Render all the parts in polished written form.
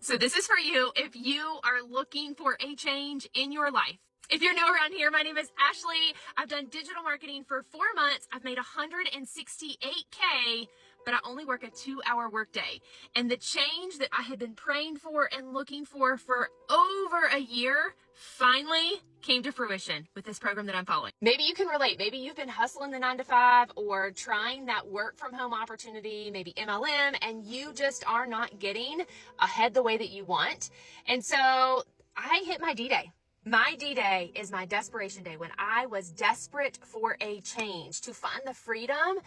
So this is for you if you are looking for a change in your life. If you're new around here, my name is Ashley. I've done digital marketing for 4 months. I've made $168K, but I only work a 2-hour workday. And the change that I had been praying for and looking for over a year finally came to fruition with this program that I'm following. Maybe you can relate. Maybe you've been hustling the 9 to 5 or trying that work from home opportunity, maybe MLM, and you just are not getting ahead the way that you want. And so I hit my D-Day. My D-Day is my desperation day, when I was desperate for a change to find the freedom,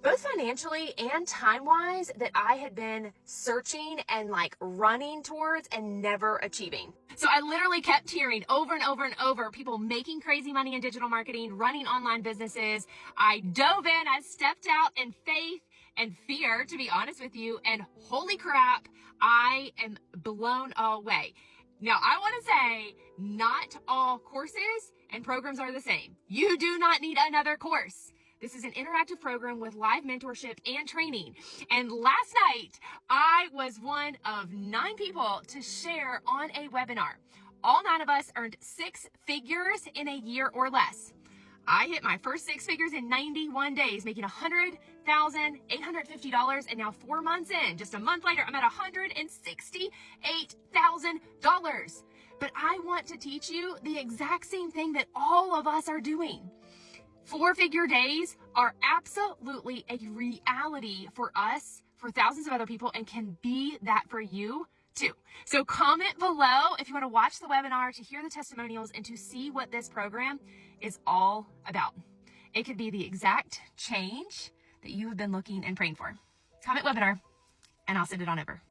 both financially and time-wise, that I had been searching and running towards and never achieving. So I literally kept hearing over and over and over people making crazy money in digital marketing, running online businesses. I dove in, I stepped out in faith and fear, to be honest with you, and holy crap, I am blown away. Now, I want to say not all courses and programs are the same. You do not need another course. This is an interactive program with live mentorship and training. And last night, I was one of 9 people to share on a webinar. All 9 of us earned 6 figures in a year or less. I hit my first 6 figures in 91 days, making $100,850. And now 4 months in, just a month later, I'm at $168,000. But I want to teach you the exact same thing that all of us are doing. 4-figure days are absolutely a reality for us, for thousands of other people, and can be that for you too. So comment below if you want to watch the webinar, to hear the testimonials, and to see what this program is all about. It could be the exact change that you have been looking and praying for. Comment webinar, and I'll send it on over.